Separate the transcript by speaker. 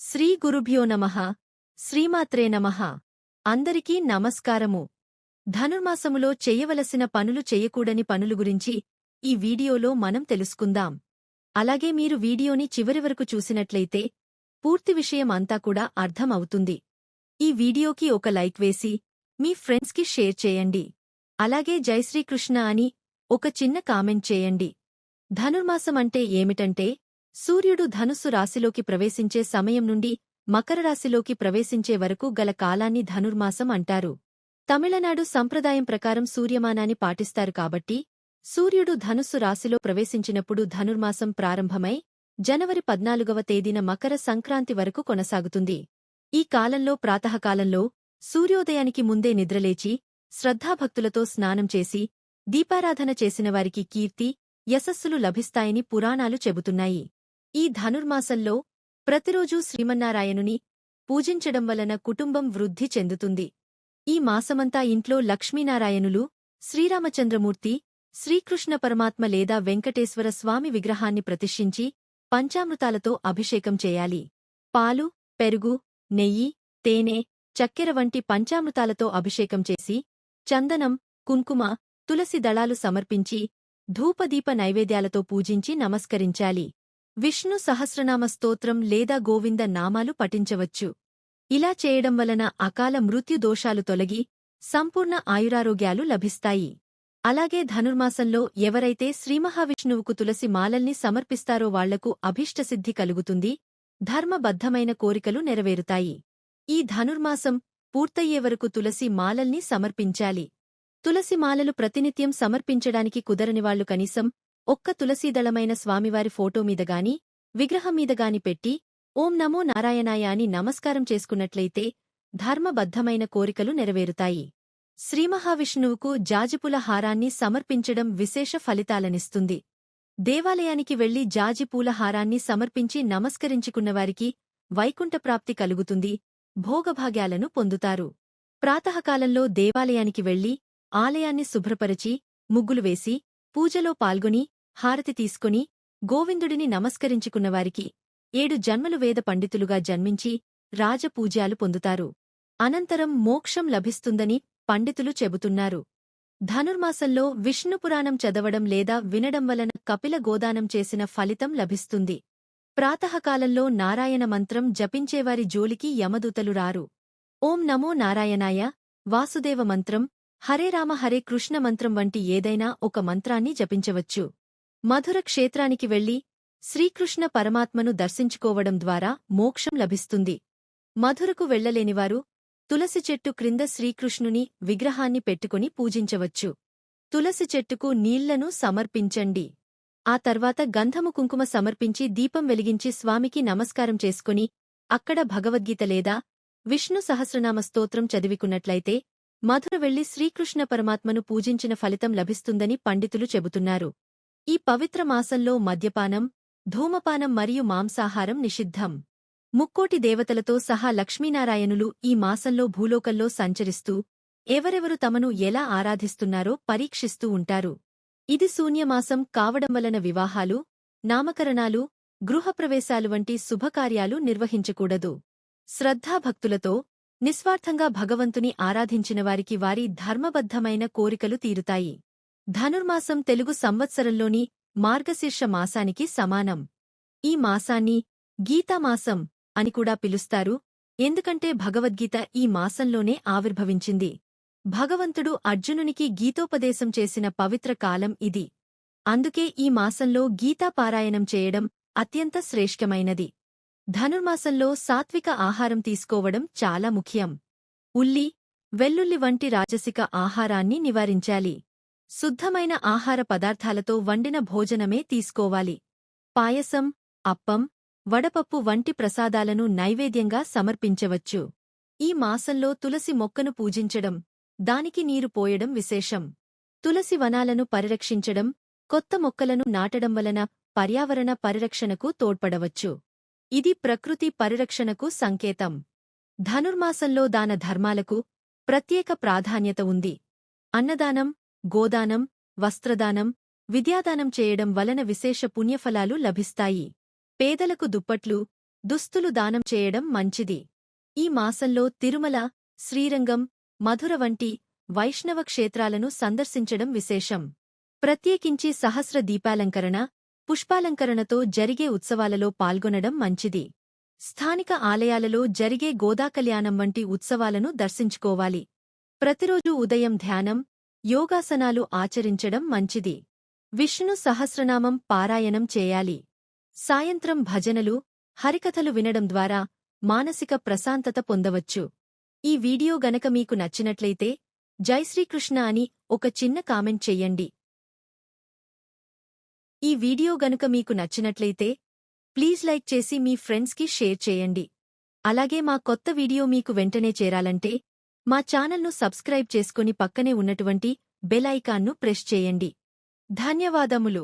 Speaker 1: శ్రీ గురుభ్యో నమః శ్రీమాత్రే నమః అందరికీ నమస్కారము. ధనుర్మాసములో చెయ్యవలసిన పనులు చెయ్యకూడని పనులు గురించి ఈ వీడియోలో మనం తెలుసుకుందాం. అలాగే మీరు వీడియోని చివరి వరకు చూసినట్లయితే పూర్తి విషయం అంతా కూడా అర్థం అవుతుంది. ఈ వీడియోకి ఒక లైక్ వేసి మీ ఫ్రెండ్స్కి షేర్ చేయండి. అలాగే జై శ్రీకృష్ణ అని ఒక చిన్న కామెంట్ చేయండి. ధనుర్మాసం అంటే ఏమిటంటే సూర్యుడు ధనుస్సు రాశిలోకి ప్రవేశించే సమయం నుండి మకర రాశిలోకి ప్రవేశించే వరకు గల కాలాన్ని ధనుర్మాసం అంటారు. తమిళనాడు సంప్రదాయం ప్రకారం సూర్యమానాన్ని పాటిస్తారు కాబట్టి సూర్యుడు ధనుస్సు రాశిలో ప్రవేశించినప్పుడు ధనుర్మాసం ప్రారంభమై జనవరి 14వ తేదీన మకర సంక్రాంతి వరకు కొనసాగుతుంది. ఈ కాలంలో ప్రాతఃకాలంలో సూర్యోదయానికి ముందే నిద్రలేచి శ్రద్ధాభక్తులతో స్నానం చేసి దీపారాధన చేసినవారికి కీర్తి, యశస్సులు లభిస్తాయని పురాణాలు చెబుతున్నాయి. ఈ ధనుర్మాసంలో ప్రతిరోజూ శ్రీమన్నారాయణుని పూజించడం వలన కుటుంబం వృద్ధి చెందుతుంది. ఈ మాసమంతా ఇంట్లో లక్ష్మీనారాయణులు, శ్రీరామచంద్రమూర్తి, శ్రీకృష్ణ పరమాత్మ లేదా వెంకటేశ్వర స్వామి విగ్రహాన్ని ప్రతిష్ఠించి పంచామృతాలతో అభిషేకం చేయాలి. పాలు, పెరుగు, నెయ్యి, తేనె, చక్కెర వంటి పంచామృతాలతో అభిషేకం చేసి చందనం, కుంకుమ, తులసి దళాలు సమర్పించి ధూపదీప నైవేద్యాలతో పూజించి నమస్కరించాలి. విష్ణు సహస్రనామ స్తోత్రం లేదా గోవింద నామాలు పఠించవచ్చు. ఇలా చేయడం వలన అకాల మృత్యు దోషాలు తొలగి సంపూర్ణ ఆయురారోగ్యాలు లభిస్తాయి. అలాగే ధనుర్మాసంలో ఎవరైతే శ్రీమహావిష్ణువుకు తులసి మాలల్ని సమర్పిస్తారో వాళ్లకు అభీష్టసిద్ధి కలుగుతుంది, ధర్మబద్ధమైన కోరికలు నెరవేరుతాయి. ఈ ధనుర్మాసం పూర్తయ్యే వరకు తులసి మాలల్ని సమర్పించాలి. తులసి మాలలు ప్రతినిత్యం సమర్పించడానికి కుదరనివాళ్లు కనీసం ఒక్క తులసీదళమైన స్వామివారి ఫోటో మీదగాని విగ్రహం మీదగాని పెట్టి ఓం నమో నారాయణాయ అని నమస్కారం చేసుకున్నట్లయితే ధర్మబద్ధమైన కోరికలు నెరవేరుతాయి. శ్రీమహావిష్ణువుకు జాజిపూల హారాన్ని సమర్పించడం విశేష ఫలితాలనిస్తుంది. దేవాలయానికి వెళ్లి జాజిపూల హారాన్ని సమర్పించి నమస్కరించుకున్నవారికి వైకుంఠప్రాప్తి కలుగుతుంది, భోగభాగ్యాలను పొందుతారు. ప్రాతఃకాలంలో దేవాలయానికి వెళ్లి ఆలయాన్ని శుభ్రపరచి ముగ్గులు వేసి పూజలో పాల్గొని హారతి తీసుకుని గోవిందుడిని నమస్కరించుకున్నవారికి 7 జన్మలు వేద పండితులుగా జన్మించి రాజపూజ్యాలు పొందుతారు. అనంతరం మోక్షం లభిస్తుందని పండితులు చెబుతున్నారు. ధనుర్మాసంలో విష్ణుపురాణం చదవడం లేదా వినడం వలన కపిల గోదానం చేసిన ఫలితం లభిస్తుంది. ప్రాతఃకాలంలో నారాయణ మంత్రం జపించేవారి జోలికి యమదూతలు రారు. ఓం నమో నారాయణాయ, వాసుదేవ మంత్రం, హరే రామ హరే కృష్ణ మంత్రం వంటి ఏదైనా ఒక మంత్రాన్ని జపించవచ్చు. మధుర క్షేత్రానికి వెళ్లి శ్రీకృష్ణ పరమాత్మను దర్శించుకోవడం ద్వారా మోక్షం లభిస్తుంది. మధురకు వెళ్లలేనివారు తులసి చెట్టు క్రింద శ్రీకృష్ణుని విగ్రహాన్ని పెట్టుకుని పూజించవచ్చు. తులసి చెట్టుకు నీళ్లను సమర్పించండి. ఆ తర్వాత గంధము కుంకుమ సమర్పించి దీపం వెలిగించి స్వామికి నమస్కారం చేసుకుని అక్కడ భగవద్గీత లేదా విష్ణు సహస్రనామ స్తోత్రం చదివికున్నట్లయితే మధుర వెళ్లి శ్రీకృష్ణ పరమాత్మను పూజించిన ఫలితం లభిస్తుందని పండితులు చెబుతున్నారు. ఈ పవిత్ర మాసంలో మద్యపానం, ధూమపానం మరియు మాంసాహారం నిషిద్ధం. ముక్కోటి దేవతలతో సహా లక్ష్మీనారాయణులు ఈ మాసంలో భూలోకంలో సంచరిస్తూ ఎవరెవరు తమను ఎలా ఆరాధిస్తున్నారో పరీక్షిస్తూ ఉంటారు. ఇది శూన్యమాసం కావడం వలన వివాహాలు, నామకరణాలు, గృహప్రవేశాలు వంటి శుభకార్యాలు నిర్వహించకూడదు. శ్రద్ధాభక్తులతో నిస్వార్థంగా భగవంతుని ఆరాధించినవారికి వారి ధర్మబద్ధమైన కోరికలు తీరుతాయి. ధనుర్మాసం తెలుగు సంవత్సరంలోని మార్గశీర్ష మాసానికి సమానం. ఈ మాసాన్ని గీతామాసం అని కూడా పిలుస్తారు, ఎందుకంటే భగవద్గీత ఈ మాసంలోనే ఆవిర్భవించింది. భగవంతుడు అర్జునునికి గీతోపదేశం చేసిన పవిత్ర కాలం ఇది. అందుకే ఈ మాసంలో గీతాపారాయణం చేయడం అత్యంత శ్రేష్టమైనది. ధనుర్మాసంలో సాత్విక ఆహారం తీసుకోవడం చాలా ముఖ్యం. ఉల్లి, వెల్లుల్లి వంటి రాజసిక ఆహారాన్ని నివారించాలి. శుద్ధమైన ఆహార పదార్థాలతో వండిన భోజనమే తీసుకోవాలి. పాయసం, అప్పం, వడపప్పు వంటి ప్రసాదాలను నైవేద్యంగా సమర్పించవచ్చు. ఈ మాసంలో తులసి మొక్కను పూజించడం, దానికి నీరు పోయడం విశేషం. తులసి వనాలను పరిరక్షించడం, కొత్త మొక్కలను నాటడం వలన పర్యావరణ పరిరక్షణకు తోడ్పడవచ్చు. ఇది ప్రకృతి పరిరక్షణకు సంకేతం. ధనుర్మాసంలో దాన ధర్మాలకు ప్రత్యేక ప్రాధాన్యత ఉంది. అన్నదానం, గోదానం, వస్త్రదానం, విద్యాదానం చేయడం వలన విశేష పుణ్యఫలాలు లభిస్తాయి. పేదలకు దుప్పట్లు, దుస్తులు దానం చేయడం మంచిది. ఈ మాసంలో తిరుమల, శ్రీరంగం, మధుర వంటి వైష్ణవ క్షేత్రాలను సందర్శించడం విశేషం. ప్రత్యేకించి సహస్ర దీపాలంకరణ, పుష్పాలంకరణతో జరిగే ఉత్సవాలలో పాల్గొనడం మంచిది. స్థానిక ఆలయాలలో జరిగే గోదాకళ్యాణం వంటి ఉత్సవాలను దర్శించుకోవాలి. ప్రతిరోజూ ఉదయం ధ్యానం, యోగాసనాలు ఆచరించడం మంచిది. విష్ణు సహస్రనామం పారాయణం చేయాలి. సాయంత్రం భజనలు, హరికథలు వినడం ద్వారా మానసిక ప్రశాంతత పొందవచ్చు. ఈ వీడియో గనక మీకు నచ్చినట్లయితే జై శ్రీకృష్ణ అని ఒక చిన్న కామెంట్ చెయ్యండి. ఈ వీడియో గనుక మీకు నచ్చినట్లయితే ప్లీజ్ లైక్ చేసి మీ ఫ్రెండ్స్కి షేర్ చేయండి. అలాగే మా కొత్త వీడియో మీకు వెంటనే చేరాలంటే మా ఛానల్ను సబ్స్క్రైబ్ చేసుకుని పక్కనే ఉన్నటువంటి బెల్ ఐకాన్ను ప్రెస్ చేయండి. ధన్యవాదములు.